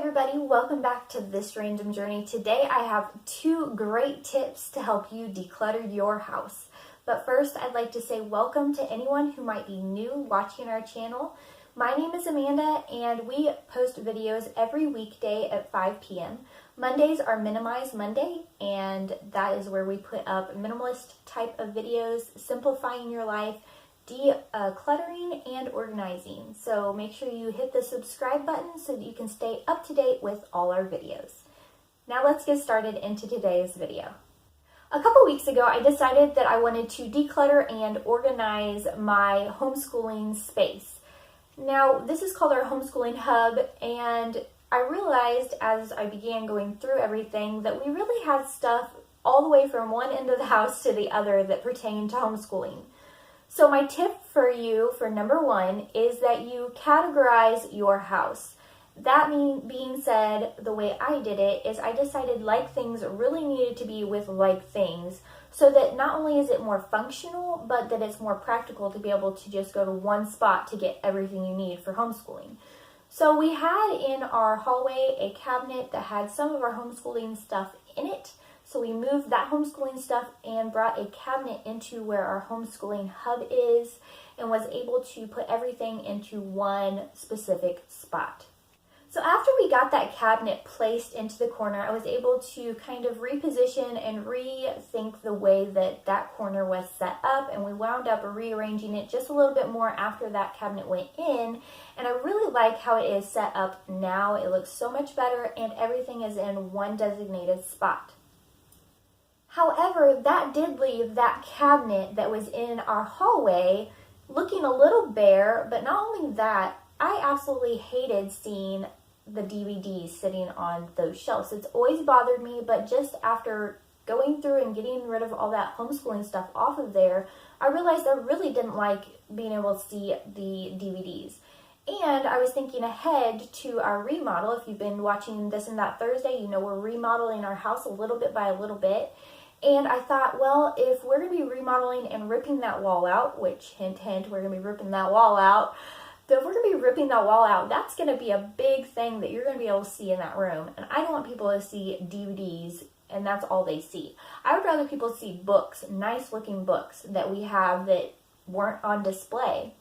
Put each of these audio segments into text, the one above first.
everybody, welcome back to this random journey. Today I have 2 great tips to help you declutter your house. But first I'd like to say welcome to anyone who might be new watching our channel. My name is Amanda and we post videos every weekday at 5 p.m. Mondays are Minimize Monday, and that is where we put up minimalist type of videos, simplifying your life, decluttering and organizing. So make sure you hit the subscribe button so that you can stay up to date with all our videos. Now let's get started into today's video. A couple weeks ago, I decided that I wanted to declutter and organize my homeschooling space. Now, this is called our homeschooling hub, and I realized as I began going through everything that we really had stuff all the way from one end of the house to the other that pertained to homeschooling. So my tip for you for number 1 is that you categorize your house. That being said, the way I did it is I decided like things really needed to be with like things, so that not only is it more functional, but that it's more practical to be able to just go to one spot to get everything you need for homeschooling. So we had in our hallway a cabinet that had some of our homeschooling stuff in it. So we moved that homeschooling stuff and brought a cabinet into where our homeschooling hub is, and was able to put everything into one specific spot. So after we got that cabinet placed into the corner, I was able to kind of reposition and rethink the way that that corner was set up, and we wound up rearranging it just a little bit more after that cabinet went in, and I really like how it is set up now. It looks so much better and everything is in one designated spot. However, that did leave that cabinet that was in our hallway looking a little bare, but not only that, I absolutely hated seeing the DVDs sitting on those shelves. It's always bothered me, but just after going through and getting rid of all that homeschooling stuff off of there, I realized I really didn't like being able to see the DVDs. And I was thinking ahead to our remodel. If you've been watching This and That Thursday, you know we're remodeling our house a little bit by a little bit. And I thought, well, if we're going to be remodeling and ripping that wall out, which hint, hint, we're going to be ripping that wall out. But if we're going to be ripping that wall out, that's going to be a big thing that you're going to be able to see in that room. And I don't want people to see DVDs and that's all they see. I would rather people see books, nice looking books that we have that weren't on display.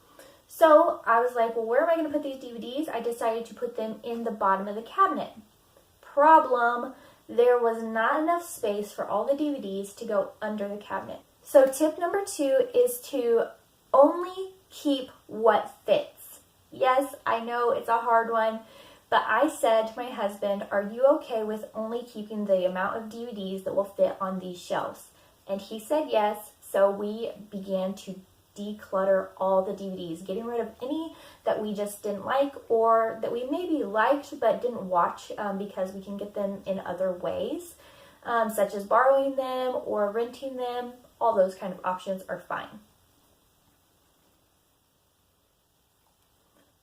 So I was like, well, where am I going to put these DVDs? I decided to put them in the bottom of the cabinet. Problem. There was not enough space for all the DVDs to go under the cabinet. So tip number 2 is to only keep what fits. Yes, I know it's a hard one, but I said to my husband, are you okay with only keeping the amount of DVDs that will fit on these shelves? And he said yes, so we began to declutter all the DVDs, getting rid of any that we just didn't like or that we maybe liked but didn't watch because we can get them in other ways, such as borrowing them or renting them. All those kind of options are fine.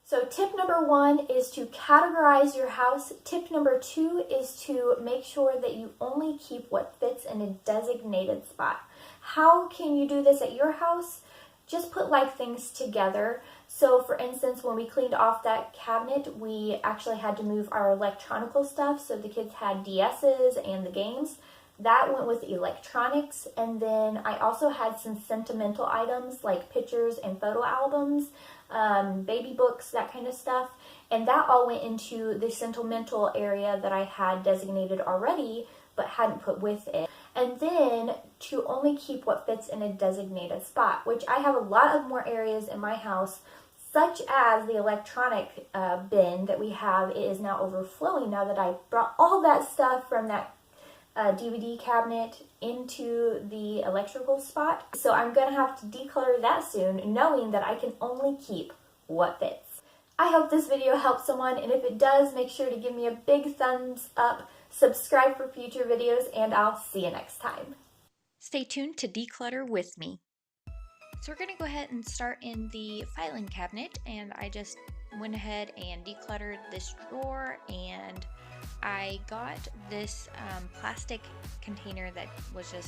So tip number 1 is to categorize your house. Tip number 2 is to make sure that you only keep what fits in a designated spot. How can you do this at your house? Just put like things together. So for instance, when we cleaned off that cabinet, we actually had to move our electronical stuff. So the kids had DS's and the games. That went with electronics. And then I also had some sentimental items like pictures and photo albums, baby books, that kind of stuff. And that all went into the sentimental area that I had designated already, but hadn't put with it. And then to only keep what fits in a designated spot, which I have a lot of more areas in my house, such as the electronic bin that we have. It is now overflowing now that I brought all that stuff from that DVD cabinet into the electrical spot. So I'm going to have to declutter that soon, knowing that I can only keep what fits. I hope this video helps someone, and if it does, make sure to give me a big thumbs up, subscribe for future videos, and I'll see you next time. Stay tuned to Declutter with me. So we're going to go ahead and start in the filing cabinet, and I just went ahead and decluttered this drawer, and I got this plastic container that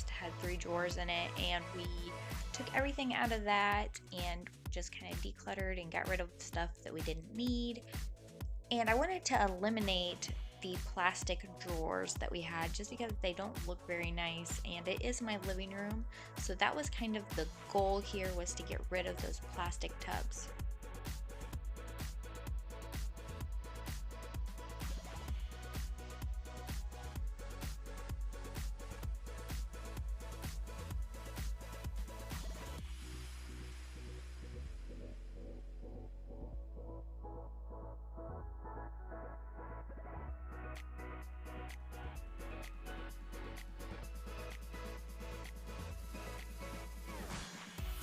had 3 drawers in it, and we took everything out of that and just kind of decluttered and got rid of stuff that we didn't need. And I wanted to eliminate the plastic drawers that we had just because they don't look very nice, and it is my living room. So that was kind of the goal here, was to get rid of those plastic tubs.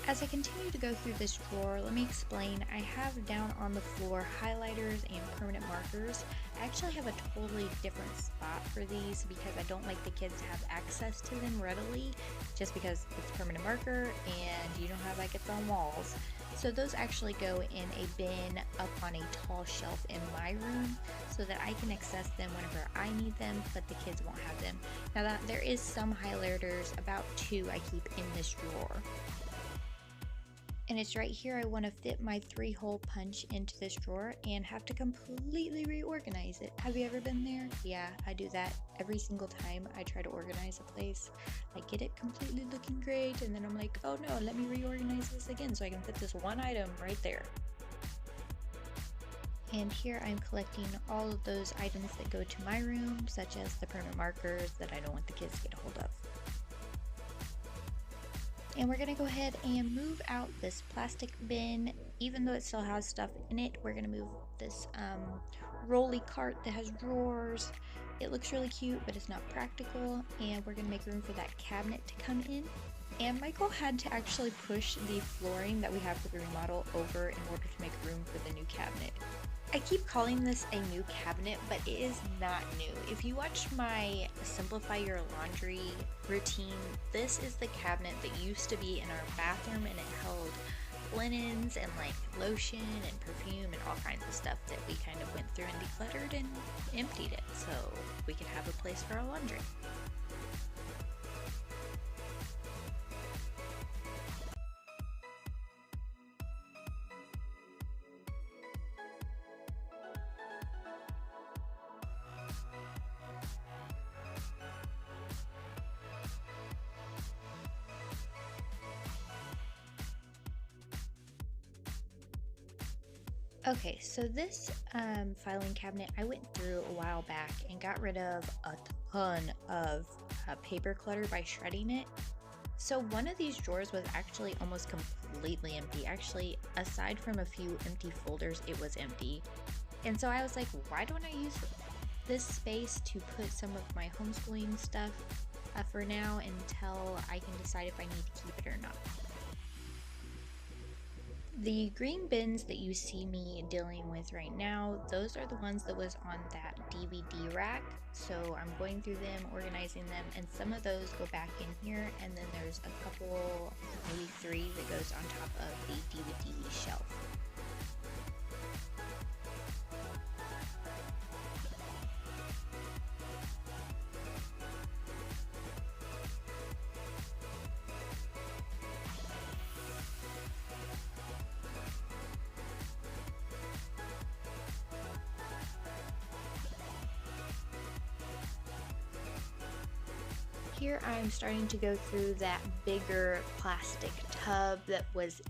As I continue to go through this drawer, let me explain. I have down on the floor highlighters and permanent markers. I actually have a totally different spot for these because I don't like the kids to have access to them readily, just because it's permanent marker and you know how that gets on walls. So those actually go in a bin up on a tall shelf in my room so that I can access them whenever I need them, but the kids won't have them. Now there is some highlighters, about 2 I keep in this drawer. And it's right here. I want to fit my 3-hole punch into this drawer and have to completely reorganize it. Have you ever been there? Yeah, I do that every single time I try to organize a place. I get it completely looking great, and then I'm like, oh no, let me reorganize this again so I can fit this one item right there. And here I'm collecting all of those items that go to my room, such as the permanent markers that I don't want the kids to get a hold of. And we're gonna go ahead and move out this plastic bin. Even though it still has stuff in it, we're gonna move this rolly cart that has drawers. It looks really cute, but it's not practical, and we're gonna make room for that cabinet to come in. And Michael had to actually push the flooring that we have for the remodel over in order to make room for the new cabinet. I keep calling this a new cabinet, but it is not new. If you watch my Simplify Your Laundry routine, this is the cabinet that used to be in our bathroom, and it held linens and like lotion and perfume and all kinds of stuff that we kind of went through and decluttered and emptied it so we could have a place for our laundry. Okay, so this filing cabinet I went through a while back and got rid of a ton of paper clutter by shredding it. So one of these drawers was actually almost completely empty. Actually, aside from a few empty folders, it was empty. And so I was like, why don't I use this space to put some of my homeschooling stuff for now until I can decide if I need to keep it or not. The green bins that you see me dealing with right now, those are the ones that was on that DVD rack. So I'm going through them, organizing them, and some of those go back in here, and then there's a couple, maybe 3 that goes on top of the DVD shelf. Here I'm starting to go through that bigger plastic tub that was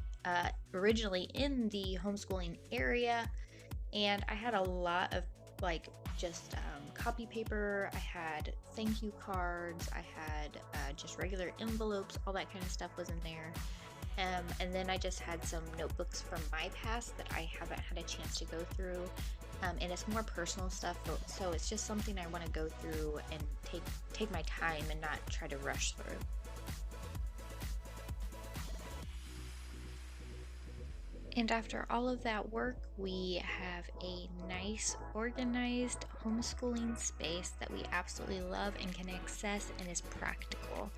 originally in the homeschooling area, and I had a lot of like just copy paper, I had thank you cards, I had just regular envelopes, all that kind of stuff was in there. And then I just had some notebooks from my past that I haven't had a chance to go through. And it's more personal stuff, so it's just something I want to go through and take my time and not try to rush through. And after all of that work, we have a nice, organized homeschooling space that we absolutely love and can access and is practical.